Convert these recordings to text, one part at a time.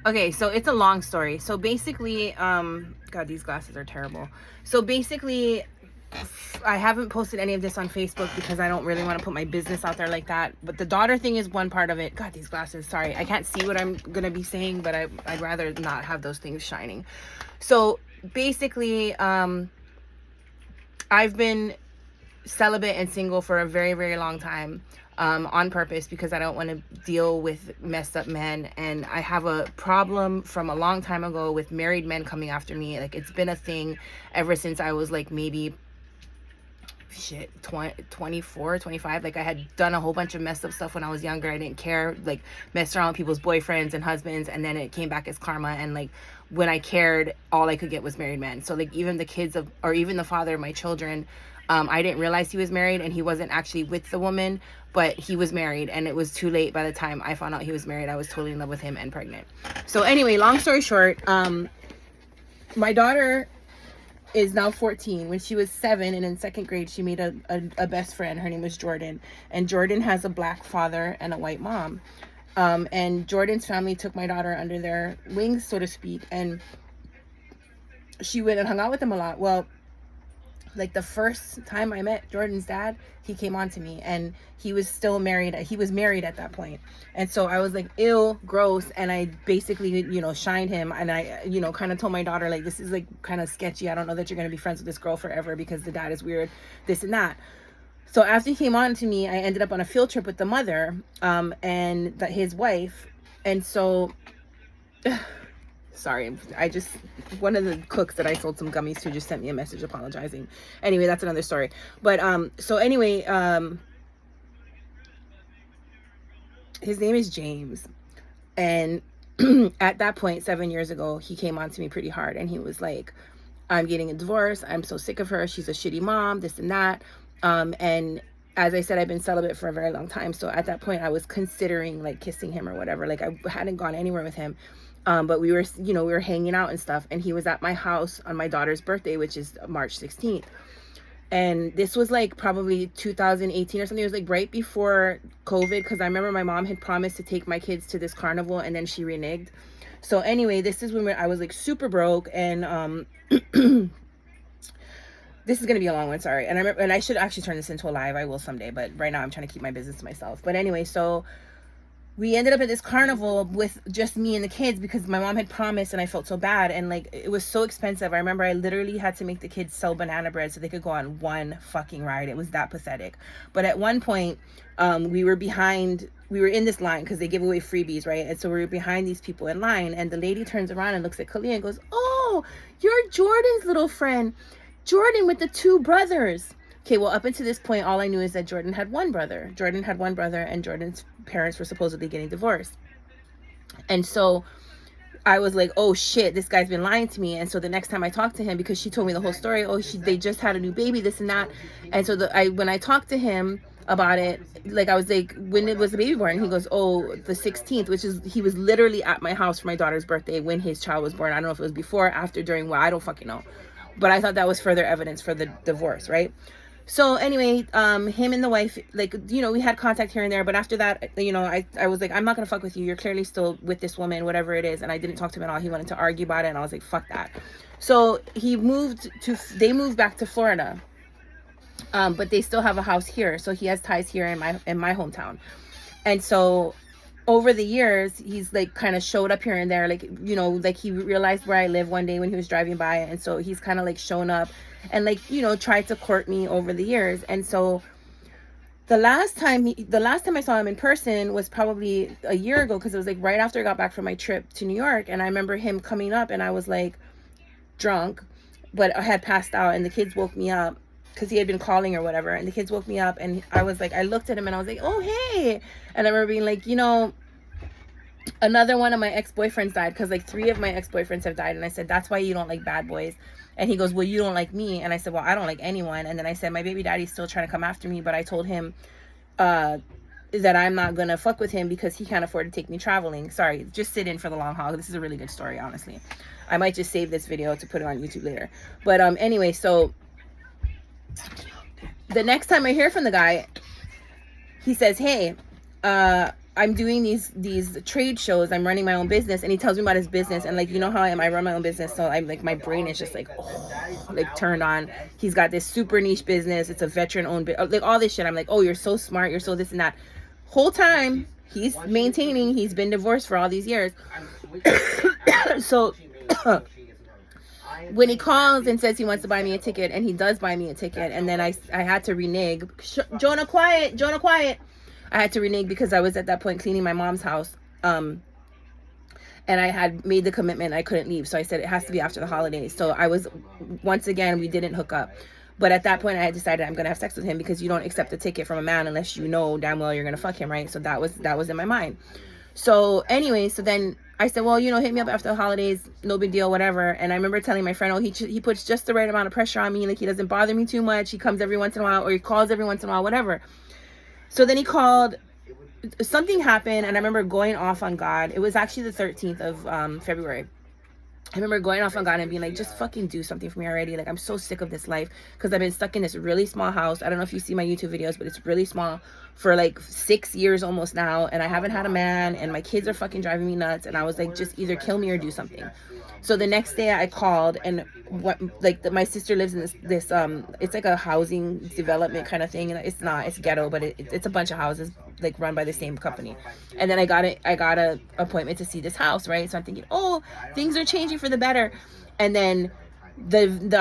Okay, so it's a long story. So basically, God, these glasses are terrible. So basically, I haven't posted any of this on Facebook because I don't really want to put my business out there like that. But the daughter thing is one part of it. God, these glasses, sorry. I can't see what I'm going to be saying, but I'd rather not have those things shining. So basically, I've been celibate and single for a very, very long time, on purpose, because I don't want to deal with messed up men. And I have a problem from a long time ago with married men coming after me. Like, it's been a thing ever since I was like maybe shit 20, 24, 25. Like, I had done a whole bunch of messed up stuff when I was younger. I didn't care, like messed around with people's boyfriends and husbands, and then it came back as karma. And like, when I cared, all I could get was married men. So like, even the kids of, or even the father of my children, I didn't realize he was married, and he wasn't actually with the woman, but he was married, and it was too late. By the time I found out he was married, I was totally in love with him and pregnant. So anyway, long story short, my daughter is now 14. When she was 7 and in second grade, she made a best friend. Her name was Jordan. And Jordan has a black father and a white mom. And Jordan's family took my daughter under their wings, so to speak. And she went and hung out with them a lot. Well, like the first time I met Jordan's dad, he came on to me, and he was still married. He was married at that point. And so I was like, ew, gross. And I basically, shined him. And I, kind of told my daughter, like, this is like kind of sketchy. I don't know that you're going to be friends with this girl forever because the dad is weird, this and that. So after he came on to me, I ended up on a field trip with the mother, and his wife. And so sorry, one of the cooks that I sold some gummies to just sent me a message apologizing. Anyway, that's another story. But so anyway, his name is James. And at that point, 7 years ago, he came on to me pretty hard, and he was like, I'm getting a divorce, I'm so sick of her, she's a shitty mom, this and that. And as I said, I've been celibate for a very long time. So at that point, I was considering like kissing him or whatever. Like, I hadn't gone anywhere with him. But we were hanging out and stuff. And he was at my house on my daughter's birthday, which is March 16th. And this was like probably 2018 or something. It was like right before COVID, because I remember my mom had promised to take my kids to this carnival, and then she reneged. So anyway, this is when I was like super broke, and this is going to be a long one, sorry. And I remember, and I should actually turn this into a live. I will someday, but right now I'm trying to keep my business to myself. But anyway, so we ended up at this carnival with just me and the kids because my mom had promised, and I felt so bad. And like, it was so expensive. I remember I literally had to make the kids sell banana bread so they could go on one fucking ride. It was that pathetic. But at one point, we were in this line because they give away freebies, right? And so we were behind these people in line, and the lady turns around and looks at Kalia and goes, "Oh, you're Jordan's little friend. Jordan with the 2 brothers." Okay, well, up until this point, all I knew is that Jordan had one brother, and Jordan's parents were supposedly getting divorced. And so I was like, oh shit, this guy's been lying to me. And so the next time I talked to him, because she told me the whole story, they just had a new baby, this and that. And so when I talked to him about it, like, I was like, when was the baby born? He goes, oh, the 16th, which is, he was literally at my house for my daughter's birthday when his child was born. I don't know if it was before, after, during, well, I don't fucking know. But I thought that was further evidence for the divorce, right? So anyway, him and the wife, like, we had contact here and there, but after that, I was like, I'm not gonna fuck with you. You're clearly still with this woman, whatever it is. And I didn't talk to him at all. He wanted to argue about it, and I was like, fuck that. So they moved back to Florida, but they still have a house here. So he has ties here in my hometown. And so over the years, he's like kind of showed up here and there, like, like he realized where I live one day when he was driving by. And so he's kind of like shown up and like, tried to court me over the years. And so the last time I saw him in person was probably a year ago, because it was like right after I got back from my trip to New York. And I remember him coming up, and I was like drunk, but I had passed out, and the kids woke me up because he had been calling or whatever. And the kids woke me up, and I was like, I looked at him and I was like, oh, hey. And I remember being like, another one of my ex-boyfriends died, because like 3 of my ex-boyfriends have died. And I said, that's why you don't like bad boys. And he goes, well, you don't like me. And I said, well, I don't like anyone. And then I said, my baby daddy's still trying to come after me, but I told him that I'm not gonna fuck with him because he can't afford to take me traveling. Sorry, just sit in for the long haul. This is a really good story, honestly. I might just save this video to put it on YouTube later. But anyway, so the next time I hear from the guy, he says, hey, I'm doing these trade shows. I'm running my own business, and he tells me about his business. And like, you know how I am, I run my own business, so I'm like, my brain is just like, oh, like turned on. He's got this super niche business. It's a veteran owned, like all this shit. I'm like, oh, you're so smart. You're so this and that. Whole time he's maintaining. He's been divorced for all these years. So when he calls and says he wants to buy me a ticket, and he does buy me a ticket, and then I had to renege. Jonah, quiet. I had to renege because I was at that point cleaning my mom's house. And I had made the commitment I couldn't leave. So I said it has to be after the holidays. So I was, once again, we didn't hook up. But at that point, I had decided I'm going to have sex with him, because you don't accept a ticket from a man unless you know damn well you're going to fuck him, right? So that was in my mind. So anyway, so then I said, well, you know, hit me up after the holidays, no big deal, whatever. And I remember telling my friend, oh, he puts just the right amount of pressure on me. Like, he doesn't bother me too much. He comes every once in a while, or he calls every once in a while, whatever. So then he called, something happened, and I remember going off on God. It was actually the 13th of February. I remember going off on God and being like, just fucking do something for me already. Like, I'm so sick of this life, because I've been stuck in this really small house. I don't know if you see my YouTube videos, but it's really small, for like 6 years almost now, and I haven't had a man, and my kids are fucking driving me nuts. And I was like, just either kill me or do something. So the next day I called, and my sister lives in this it's like a housing development kind of thing, and it's ghetto, but it's a bunch of houses like run by the same company. And then I got a appointment to see this house, right? So I'm thinking, oh, things are changing for the better. And then on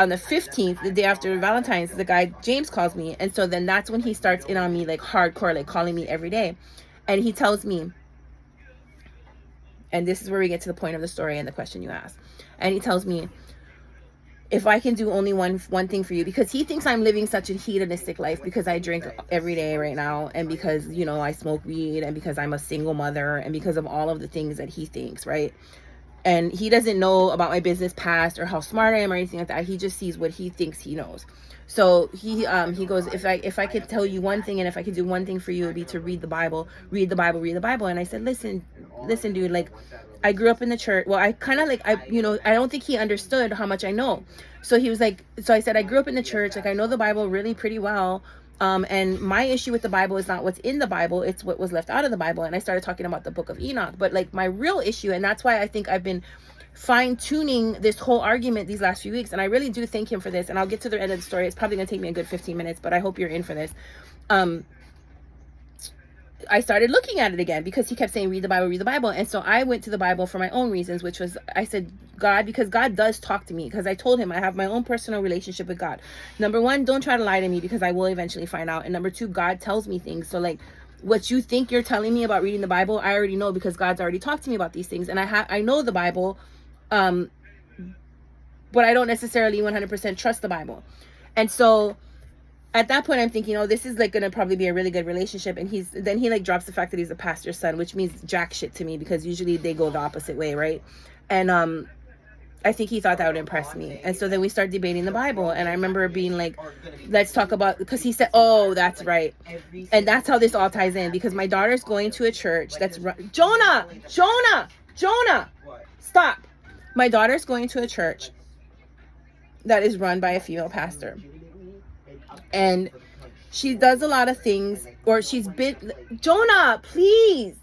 the 15th, the day after Valentine's, the guy James calls me, and so then that's when he starts in on me like hardcore, like calling me every day. And he tells me, and this is where we get to the point of the story and the question you asked. And he tells me, if I can do only one thing for you, because he thinks I'm living such a hedonistic life because I drink every day right now, and because, you know, I smoke weed, and because I'm a single mother, and because of all of the things that he thinks, right? And he doesn't know about my business past or how smart I am or anything like that. He just sees what he thinks he knows. So he goes, if I could tell you one thing, and if I could do one thing for you, it would be to read the Bible. And I said, listen, dude, like, I grew up in the church. Well, I kind of like, I don't think he understood how much I know. So he was like, so I said, I grew up in the church. Like, I know the Bible really pretty well. And my issue with the Bible is not what's in the Bible, it's what was left out of the Bible. And I started talking about the book of Enoch. But like, my real issue, and that's why I think I've been fine-tuning this whole argument these last few weeks, and I really do thank him for this, and I'll get to the end of the story. It's probably gonna take me a good 15 minutes, but I hope you're in for this. I started looking at it again, because he kept saying read the Bible, and so I went to the Bible for my own reasons, which was, I said, God, because God does talk to me, because I told him I have my own personal relationship with God. Number one, don't try to lie to me, because I will eventually find out. And number two, God tells me things. So like, what you think you're telling me about reading the Bible, I already know, because God's already talked to me about these things. And I know the Bible, but I don't necessarily 100% trust the Bible. And so at that point, I'm thinking, oh, this is like gonna probably be a really good relationship. And he like drops the fact that he's a pastor's son, which means jack shit to me, because usually they go the opposite way, right? And I think he thought that would impress me. And so then we start debating the Bible, and I remember being like, let's talk about, because he said, oh, that's right. And that's how this all ties in, because my daughter's going to a church that's Jonah, stop. My daughter's going to a church that is run by a female pastor. And she does a lot of things, or she's been, Jonah, please.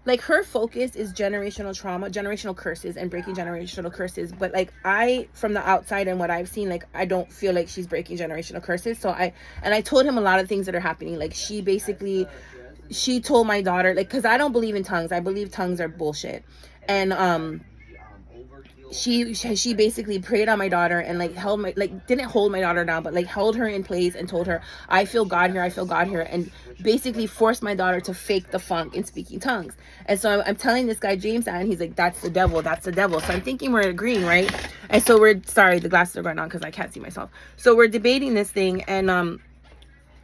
Like, her focus is generational trauma, generational curses, and breaking generational curses. But like, from the outside and what I've seen, like, I don't feel like she's breaking generational curses. So I told him a lot of things that are happening. Like, she told my daughter, like, because I don't believe in tongues. I believe tongues are bullshit. And she basically prayed on my daughter, and like didn't hold my daughter down, but like held her in place and told her, I feel God here, and basically forced my daughter to fake the funk in speaking tongues. And so I'm telling this guy James that, and he's like, that's the devil. So I'm thinking we're agreeing, right? And so the glasses are going on because I can't see myself. So we're debating this thing, and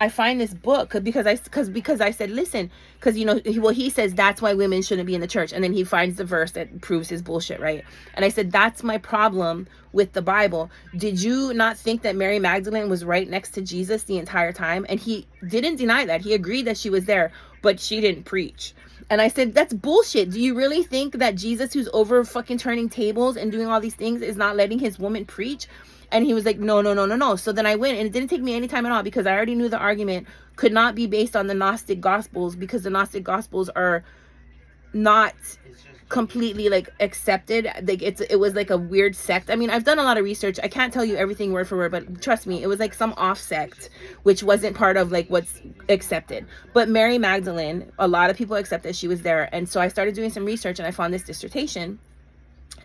I find this book because I said, listen, because, you know, he says that's why women shouldn't be in the church. And then he finds the verse that proves his bullshit, right? And I said, that's my problem with the Bible. Did you not think that Mary Magdalene was right next to Jesus the entire time? And he didn't deny that. He agreed that she was there, but she didn't preach. And I said, that's bullshit. Do you really think that Jesus, who's over fucking turning tables and doing all these things, is not letting his woman preach? And he was like, no, no, no, no, no. So then I went, and it didn't take me any time at all, because I already knew the argument could not be based on the Gnostic Gospels, because the Gnostic Gospels are not completely like accepted. Like it was like a weird sect. I mean, I've done a lot of research. I can't tell you everything word for word, but trust me, it was like some off sect which wasn't part of like what's accepted. But Mary Magdalene, a lot of people accept that she was there. And so I started doing some research, and I found this dissertation,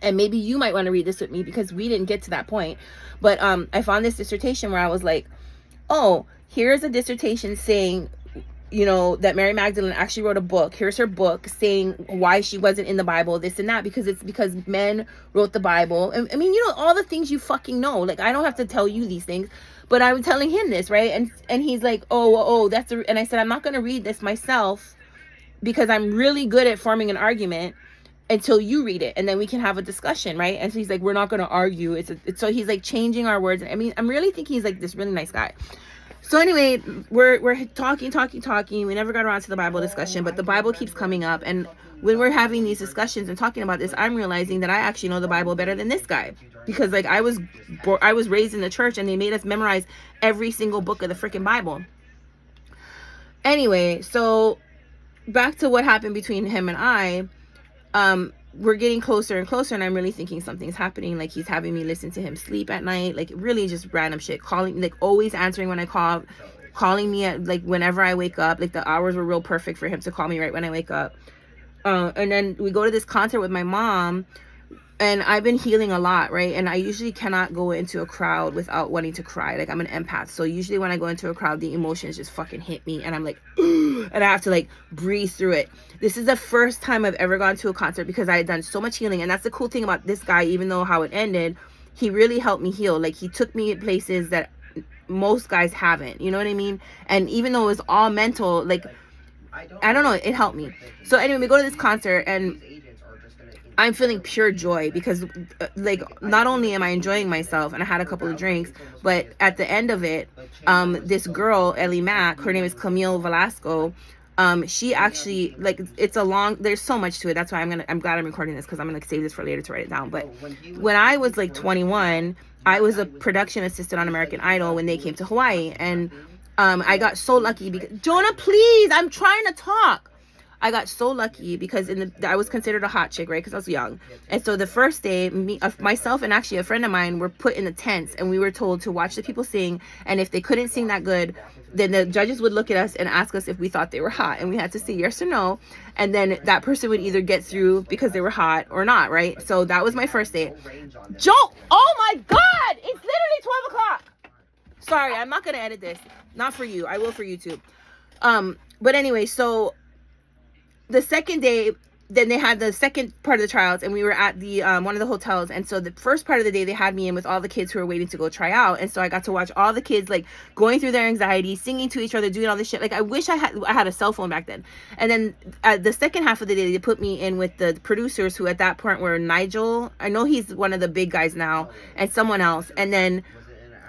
and maybe you might want to read this with me, because we didn't get to that point. But I found this dissertation where I was like, oh, here's a dissertation saying, you know, that Mary Magdalene actually wrote a book. Here's her book saying why she wasn't in the Bible, this and that, because it's because men wrote the Bible. And I mean, you know, all the things you fucking know. Like, I don't have to tell you these things, but I was telling him this, right? And he's like, oh, that's a, and I said, I'm not going to read this myself, because I'm really good at forming an argument, until you read it, and then we can have a discussion, right? And so he's like, we're not going to argue. It's so he's like changing our words. I mean, I'm really thinking he's like this really nice guy. So anyway, we're talking. We never got around to the Bible discussion, but the Bible keeps coming up. And when we're having these discussions and talking about this, I'm realizing that I actually know the Bible better than this guy, because like I was raised in the church, and they made us memorize every single book of the freaking Bible. Anyway, so back to what happened between him and I. We're getting closer and closer, and I'm really thinking something's happening. Like, he's having me listen to him sleep at night, like really just random shit, calling, like always answering when I call, calling me at like whenever I wake up. Like, the hours were real perfect for him to call me right when I wake up. And then we go to this concert with my mom, and I've been healing a lot, right? And I usually cannot go into a crowd without wanting to cry. Like, I'm an empath. So usually when I go into a crowd, the emotions just fucking hit me, and I'm like, and I have to like breathe through it. This is the first time I've ever gone to a concert, because I had done so much healing. And that's the cool thing about this guy. Even though how it ended, he really helped me heal. Like, he took me places that most guys haven't, you know what I mean? And even though it was all mental, like, I don't know, it helped me. So anyway, we go to this concert, and I'm feeling pure joy, because like, not only am I enjoying myself, and I had a couple of drinks, but at the end of it, this girl, Ellie Mack, her name is Camille Velasco, she actually, like, it's a long, there's so much to it. That's why I'm glad I'm recording this, because I'm gonna save this for later to write it down. But when I was like 21, I was a production assistant on American Idol when they came to Hawaii, and I got so lucky, because Jonah, please, I'm trying to talk. I got so lucky, because I was considered a hot chick, right? Because I was young. And so the first day, myself and actually a friend of mine were put in the tents, and we were told to watch the people sing. And if they couldn't sing that good, then the judges would look at us and ask us if we thought they were hot. And we had to say yes or no. And then that person would either get through because they were hot or not, right? So that was my first day. Joe, oh my God, it's literally 12 o'clock. Sorry, I'm not going to edit this. Not for you. I will for you too. But anyway, so the second day, then they had the second part of the tryouts, and we were at the one of the hotels. And so the first part of the day, they had me in with all the kids who were waiting to go try out. And so I got to watch all the kids like going through their anxiety, singing to each other, doing all this shit. Like, I wish I had a cell phone back then. And then the second half of the day, they put me in with the producers, who at that point were Nigel, I know he's one of the big guys now, and someone else. And then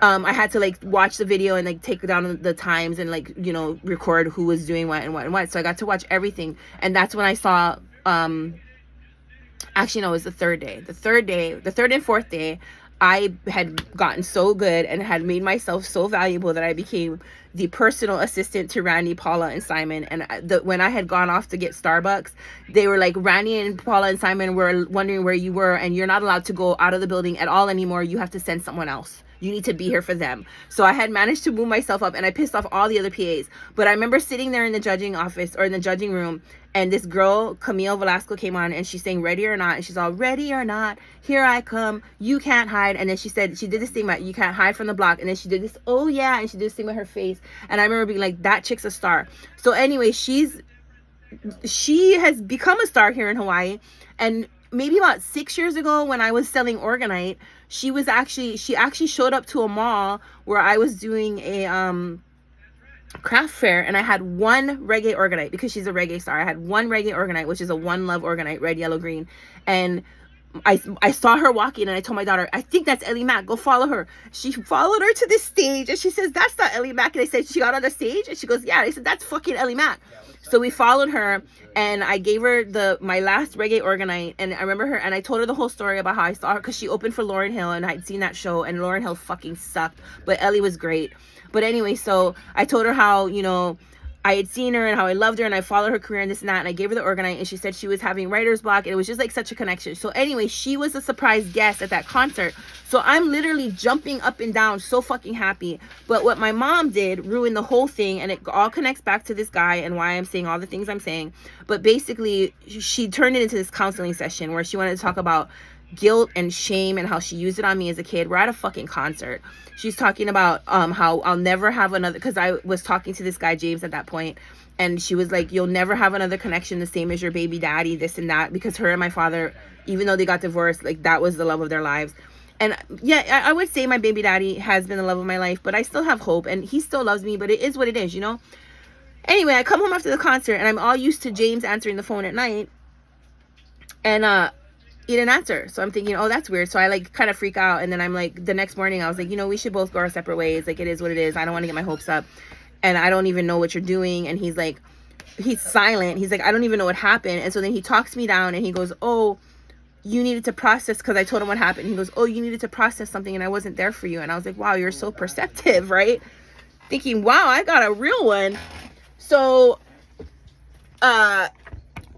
I had to like watch the video and like take down the times and like, you know, record who was doing what and what and what. So I got to watch everything. And that's when I saw, actually no, it was the third and fourth day, I had gotten so good and had made myself so valuable that I became the personal assistant to Randy, Paula, and Simon. And when I had gone off to get Starbucks, they were like, Randy and Paula and Simon were wondering where you were, and you're not allowed to go out of the building at all anymore. You have to send someone else. You need to be here for them. So I had managed to move myself up, and I pissed off all the other PAs. But I remember sitting there in the judging office, or in the judging room, and this girl, Camille Velasco, came on, and she's saying, ready or not? And she's all, ready or not, here I come, you can't hide. And then she said, she did this thing about, you can't hide from the block. And then she did this, oh yeah, and she did this thing with her face. And I remember being like, that chick's a star. So anyway, she has become a star here in Hawaii. And maybe about 6 years ago, when I was selling Organite, she actually showed up to a mall where I was doing a craft fair, and I had one reggae Organite, because she's a reggae star. I had one reggae Organite, which is a One Love Organite, red, yellow, green. And I saw her walking, and I told my daughter, I think that's Ellie Mack. Go follow her. She followed her to the stage, and she says, that's not Ellie Mack. And I said, she got on the stage, and she goes, yeah. I said, that's fucking Ellie Mack. So we followed her, and I gave her my last reggae organite, and I remember her, and I told her the whole story about how I saw her, because she opened for Lauryn Hill, and I'd seen that show, and Lauryn Hill fucking sucked, but Ellie was great. But anyway, so I told her how, you know, I had seen her and how I loved her, and I followed her career and this and that, and I gave her the organite, and she said she was having writer's block, and it was just like such a connection. So anyway, she was a surprise guest at that concert. So I'm literally jumping up and down, so fucking happy. But what my mom did ruined the whole thing, and it all connects back to this guy and why I'm saying all the things I'm saying. But basically, she turned it into this counseling session where she wanted to talk about guilt and shame and how she used it on me as a kid. We're at a fucking concert. She's talking about how I'll never have another, because I was talking to this guy James at that point, and she was like, you'll never have another connection the same as your baby daddy, this and that, because her and my father, even though they got divorced, like that was the love of their lives. And yeah, I would say my baby daddy has been the love of my life, but I still have hope, and he still loves me, but it is what it is, you know. Anyway, I come home after the concert, and I'm all used to James answering the phone at night, and he didn't answer. So I'm thinking, oh, that's weird. So I like kind of freak out. And then I'm like, the next morning I was like, you know, we should both go our separate ways. Like, it is what it is. I don't want to get my hopes up, and I don't even know what you're doing. And he's like, he's silent. He's like, I don't even know what happened. And so then he talks me down, and he goes, oh, you needed to process, because I told him what happened. He goes, oh, you needed to process something, and I wasn't there for you. And I was like, wow, you're so perceptive, right? Thinking, wow, I got a real one. So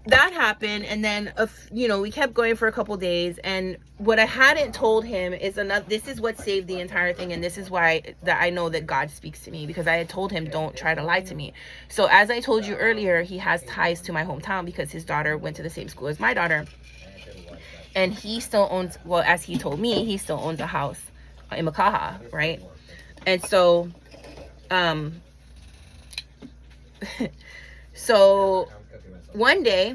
that happened, and then you know, we kept going for a couple days, and what I hadn't told him is this is what saved the entire thing, and this is why that I know that God speaks to me, because I had told him, don't try to lie to me. So as I told you earlier, he has ties to my hometown because his daughter went to the same school as my daughter, and he still owns, well, as he told me, he still owns a house in Makaha, right? And so so one day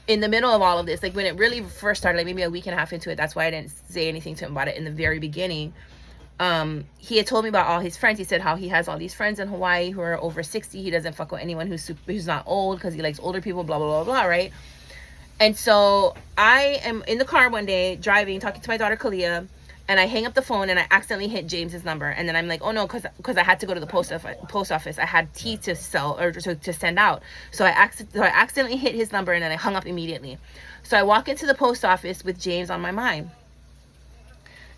in the middle of all of this, like when it really first started, like maybe a week and a half into it, that's why I didn't say anything to him about it in the very beginning. He had told me about all his friends. He said how he has all these friends in Hawaii who are over 60. He doesn't fuck with anyone who's not old because he likes older people, blah, blah, blah, blah, right? And so I am in the car one day driving, talking to my daughter Kalia, and I hang up the phone and I accidentally hit James's number. And then I'm like, oh no, because I had to go to the post office. I had tea to sell or to send out. So I accidentally hit his number, and then I hung up immediately. So I walk into the post office with James on my mind.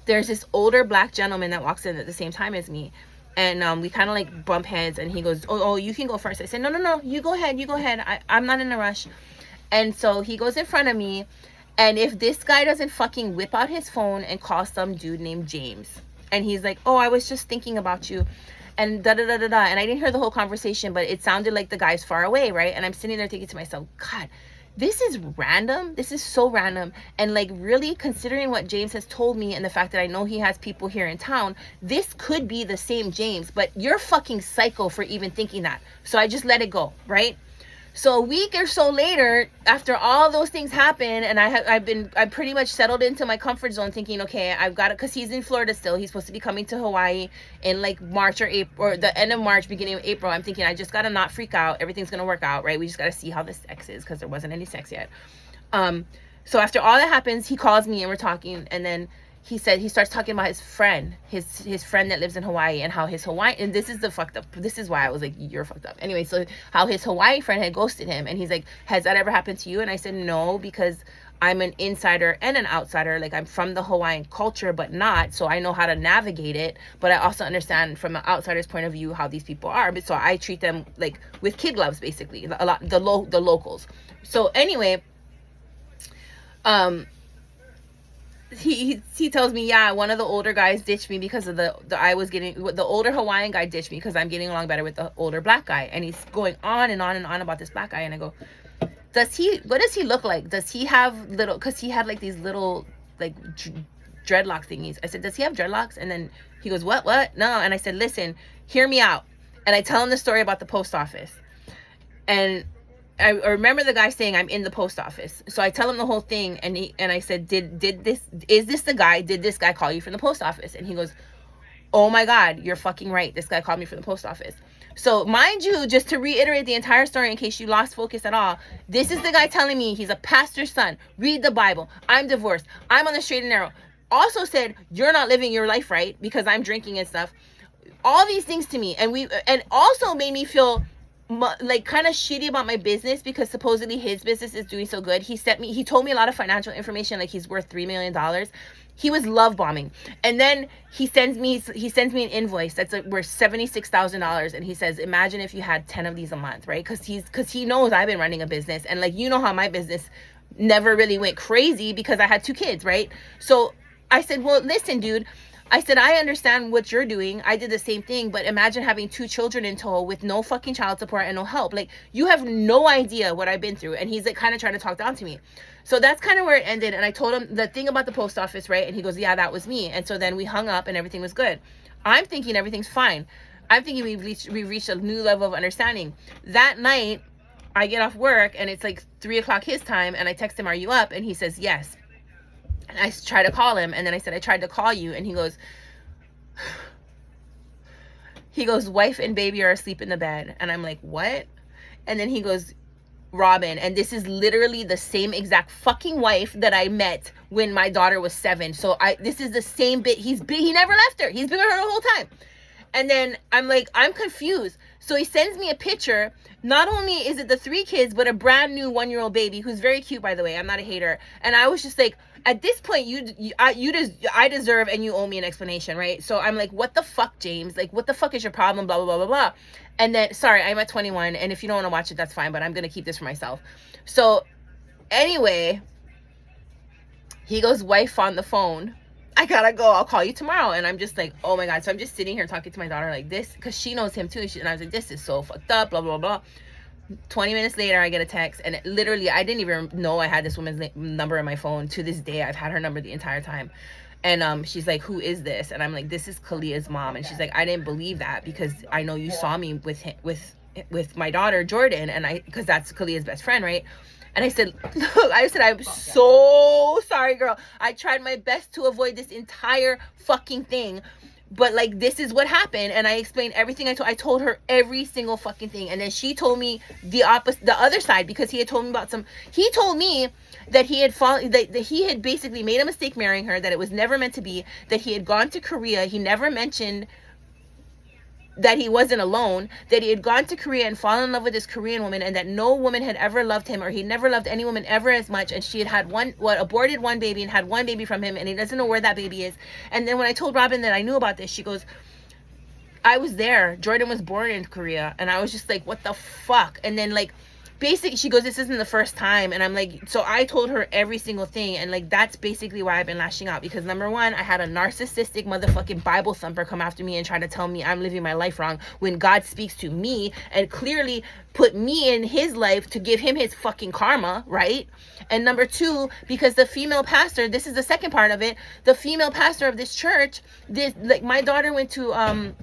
There's this older black gentleman that walks in at the same time as me. And we kind of like bump heads, and he goes, oh, you can go first. I said, no, you go ahead. I'm not in a rush. And so he goes in front of me. And if this guy doesn't fucking whip out his phone and call some dude named James, and he's like, oh, I was just thinking about you, and da-da-da-da-da, and I didn't hear the whole conversation, but it sounded like the guy's far away, right? And I'm sitting there thinking to myself, God, this is random. This is so random. And like, really considering what James has told me and the fact that I know he has people here in town, this could be the same James, but you're fucking psycho for even thinking that. So I just let it go, right? So a week or so later, after all those things happen, and I'm pretty much settled into my comfort zone, thinking, okay, I've got it, because he's in Florida still. He's supposed to be coming to Hawaii in like March or April, or the end of March, beginning of April. I'm thinking, I just gotta not freak out. Everything's gonna work out, right? We just gotta see how the sex is, because there wasn't any sex yet. So after all that happens, he calls me and we're talking, and then he starts talking about his friend that lives in Hawaii, and how his Hawaii, and this is the fucked up, this is why I was like, you're fucked up. Anyway, so how his Hawaii friend had ghosted him, and he's like, has that ever happened to you? And I said, no, because I'm an insider and an outsider. Like, I'm from the Hawaiian culture, but not, so I know how to navigate it, but I also understand from an outsider's point of view how these people are, but so I treat them like with kid gloves, basically, a lot, the locals. So anyway, he tells me, yeah, one of the older guys ditched me because of the older Hawaiian guy ditched me because I'm getting along better with the older black guy. And he's going on and on and on about this black guy, and I go, what does he look like? Does he have little, because he had like these little like dreadlock thingies. I said, does he have dreadlocks? And then he goes, what no. And I said, listen, hear me out. And I tell him the story about the post office, and I remember the guy saying, I'm in the post office. So I tell him the whole thing, and I said, is this the guy? Did this guy call you from the post office? And he goes, oh my God, you're fucking right. This guy called me from the post office. So mind you, just to reiterate the entire story in case you lost focus at all, this is the guy telling me he's a pastor's son, read the Bible, I'm divorced, I'm on the straight and narrow. Also said, you're not living your life right because I'm drinking and stuff. All these things to me. And also made me feel like kind of shitty about my business because supposedly his business is doing so good. He told me a lot of financial information, like he's worth $3 million. He was love bombing. And then he sends me an invoice that's like worth $76,000. And he says, imagine if you had 10 of these a month, right? Cause he knows I've been running a business, and like, you know how my business never really went crazy because I had 2 kids, right? So I said, well, listen, dude, I said, I understand what you're doing. I did the same thing, but imagine having 2 children in tow with no fucking child support and no help. Like, you have no idea what I've been through. And he's like kind of trying to talk down to me. So that's kind of where it ended. And I told him the thing about the post office, right? And he goes, yeah, that was me. And so then we hung up and everything was good. I'm thinking everything's fine. I'm thinking we've reached a new level of understanding. That night, I get off work and it's like 3 o'clock his time. And I text him, are you up? And he says, yes. And I try to call him, and then I said, I tried to call you, and he goes, wife and baby are asleep in the bed. And I'm like, what? And then he goes, Robin, and this is literally the same exact fucking wife that I met when my daughter was 7. So this is the same bit. He never left her. He's been with her the whole time. And then I'm like, I'm confused. So he sends me a picture. Not only is it the 3 kids, but a brand new 1-year-old baby who's very cute, by the way. I'm not a hater. And I was just like, at this point, I deserve and you owe me an explanation, right? So I'm like, what the fuck, James? Like, what the fuck is your problem? Blah, blah, blah, blah, blah. And then, sorry, I'm at 21. And if you don't want to watch it, that's fine. But I'm going to keep this for myself. So anyway, he goes, wife on the phone. I gotta go. I'll call you tomorrow. And I'm just like, oh my God. So I'm just sitting here talking to my daughter like this, because she knows him too. And I was like, this is so fucked up, blah, blah, blah. 20 minutes later, I get a text, and literally, I didn't even know I had this woman's number in my phone. To this day, I've had her number the entire time. And she's like, who is this? And I'm like, this is Kalia's mom. And she's like, I didn't believe that because I know you saw me with my daughter, Jordan, and because that's Kalia's best friend, right? And I said, look, I'm so sorry, girl. I tried my best to avoid this entire fucking thing. But like, this is what happened. And I explained everything. I told her every single fucking thing. And then she told me the other side, because he had told me he told me that he had that he had basically made a mistake marrying her, that it was never meant to be, that he had gone to Korea. He never mentioned that he wasn't alone, that he had gone to Korea and fallen in love with this Korean woman, and that no woman had ever loved him, or he never loved any woman ever as much, and she had aborted 1 baby and had 1 baby from him, and he doesn't know where that baby is. And then when I told Robin that I knew about this, she goes, I was there. Jordan was born in Korea. And I was just like, what the fuck? And then like, basically, she goes, this isn't the first time. And I'm like, so I told her every single thing. And like, that's basically why I've been lashing out. Because number one, I had a narcissistic motherfucking Bible thumper come after me and try to tell me I'm living my life wrong, when God speaks to me and clearly put me in his life to give him his fucking karma, right? And number two, because the female pastor, this is the second part of it, the female pastor of this church, like, my daughter went to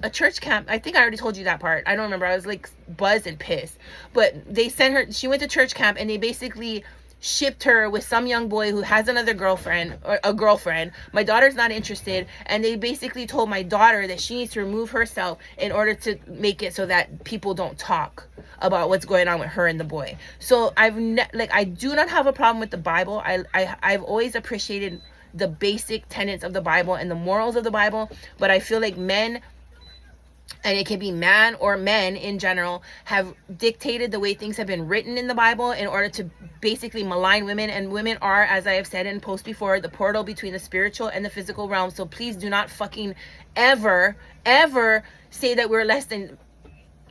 a church camp. I think I already told you that part. I don't remember. I was like buzzed and pissed. But they sent her, she went to church camp, and they basically shipped her with some young boy who has another girlfriend, or a girlfriend. My daughter's not interested, and they basically told my daughter that she needs to remove herself in order to make it so that people don't talk about what's going on with her and the boy. So I do not have a problem with the Bible. I've always appreciated the basic tenets of the Bible and the morals of the Bible, but I feel like men, and it can be man or men in general, have dictated the way things have been written in the Bible in order to basically malign women. And women are, as I have said in posts before, the portal between the spiritual and the physical realm. So please do not fucking ever say that we're less than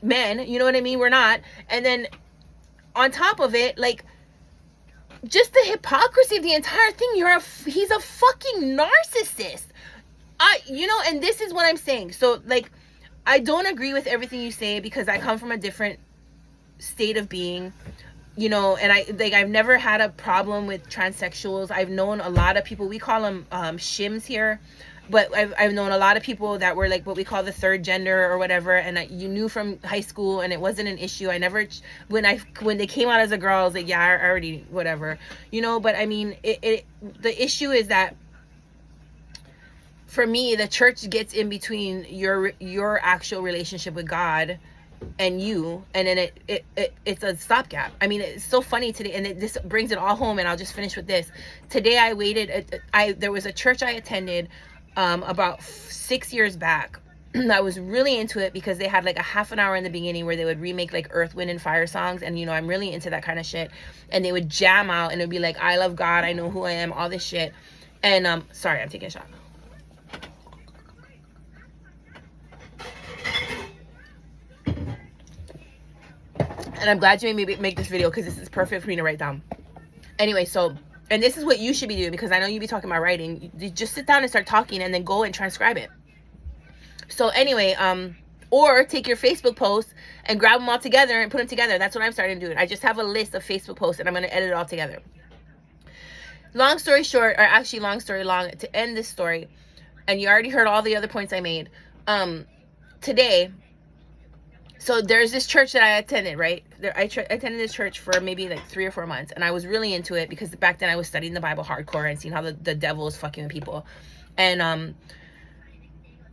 men. You know what I mean? We're not. And then on top of it, like, just the hypocrisy of the entire thing. He's a fucking narcissist. And this is what I'm saying. So like, I don't agree with everything you say, because I come from a different state of being, and I've never had a problem with transsexuals. I've known a lot of people, we call them shims here, but I've known a lot of people that were like what we call the third gender or whatever, and you knew from high school, and it wasn't an issue. I never, when they came out as a girl, I was like, yeah, I already, whatever, but I mean, the issue is that, for me, the church gets in between your actual relationship with God and you, and then it's a stopgap. I mean, it's so funny today, and this brings it all home, and I'll just finish with this. Today I waited, there was a church I attended about 6 years back. I was really into it because they had like a half an hour in the beginning where they would remake like Earth, Wind and Fire songs, and you know, I'm really into that kind of shit, and they would jam out, and it would be like, I love God, I know who I am, all this shit. And sorry, I'm taking a shot. And I'm glad you made me make this video because this is perfect for me to write down. Anyway, so, and this is what you should be doing, because I know you be talking about writing. You just sit down and start talking and then go and transcribe it. So anyway, or take your Facebook posts and grab them all together and put them together. That's what I'm starting to do. I just have a list of Facebook posts and I'm going to edit it all together. Long story short, or actually long story long, to end this story, and you already heard all the other points I made, today, so there's this church that I attended, right? I attended this church for maybe like 3 or 4 months, and I was really into it because back then I was studying the Bible hardcore and seeing how the devil is fucking with people. And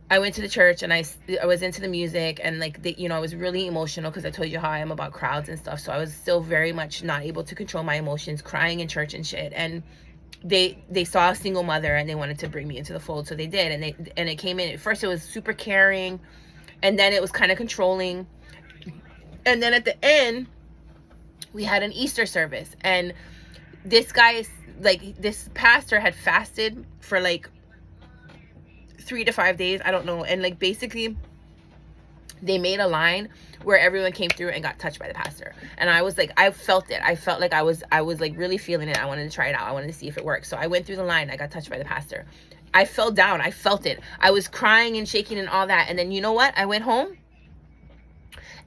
I went to the church, and I was into the music, and like you know, I was really emotional because I told you how I am about crowds and stuff. So I was still very much not able to control my emotions, crying in church and shit. And they saw a single mother and they wanted to bring me into the fold, so they did. And it came in. At first it was super caring, and then it was kind of controlling. And then at the end, we had an Easter service, and this pastor had fasted for like 3 to 5 days, I don't know, and like basically they made a line where everyone came through and got touched by the pastor. And I was like, I felt it. I felt like I was like really feeling it. I wanted to try it out. I wanted to see if it worked. So I went through the line. I got touched by the pastor. I fell down. I felt it. I was crying and shaking and all that. And then you know what? I went home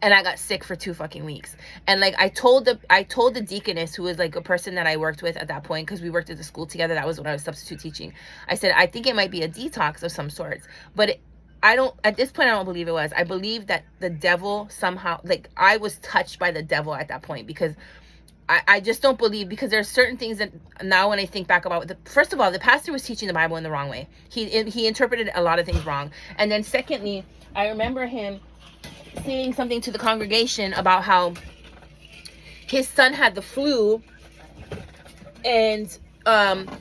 and I got sick for 2 fucking weeks. And like I told the deaconess, who was like a person that I worked with at that point, because we worked at the school together. That was when I was substitute teaching. I said, I think it might be a detox of some sorts, but at this point, I don't believe it was. I believe that the devil somehow, like I was touched by the devil at that point, because I just don't believe, because there's certain things that now when I think back about first of all, the pastor was teaching the Bible in the wrong way. He interpreted a lot of things wrong. And then secondly, I remember him saying something to the congregation about how his son had the flu and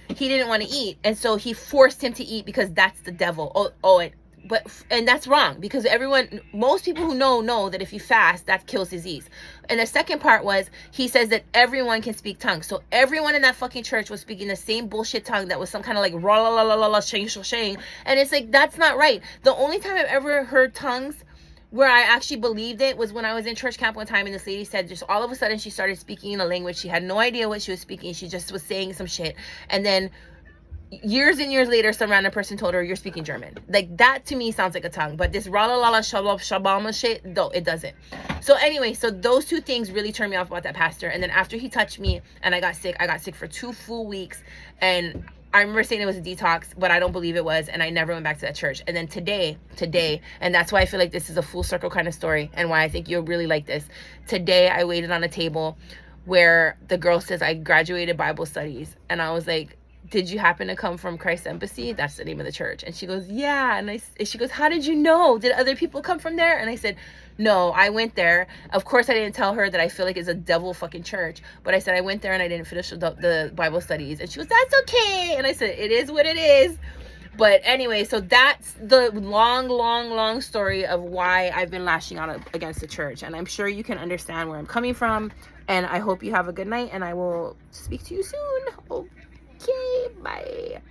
he didn't want to eat, and so he forced him to eat because that's the devil. And that's wrong, because most people who know that if you fast, that kills disease. And the second part was, he says that everyone can speak tongues. So everyone in that fucking church was speaking the same bullshit tongue that was some kind of like ra la la la la la shang shang. And it's like, that's not right. The only time I've ever heard tongues where I actually believed it was when I was in church camp one time, and this lady said, just all of a sudden she started speaking in a language. She had no idea what she was speaking. She just was saying some shit. And then years and years later, some random person told her, you're speaking German. Like, that to me sounds like a tongue, but this rala shabab shabama shit, no, it doesn't. So anyway, so those 2 things really turned me off about that pastor. And then after he touched me and I got sick for 2 full weeks. And I remember saying it was a detox, but I don't believe it was, and I never went back to that church. And then today, and that's why I feel like this is a full circle kind of story, and why I think you'll really like this. Today, I waited on a table where the girl says, I graduated Bible studies, and I was like, did you happen to come from Christ Embassy? That's the name of the church. And she goes, yeah. And she goes, how did you know? Did other people come from there? And I said, no, I went there. Of course, I didn't tell her that I feel like it's a devil fucking church. But I said, I went there and I didn't finish the Bible studies. And she goes, that's okay. And I said, it is what it is. But anyway, so that's the long story of why I've been lashing out against the church. And I'm sure you can understand where I'm coming from. And I hope you have a good night. And I will speak to you soon. Okay, bye.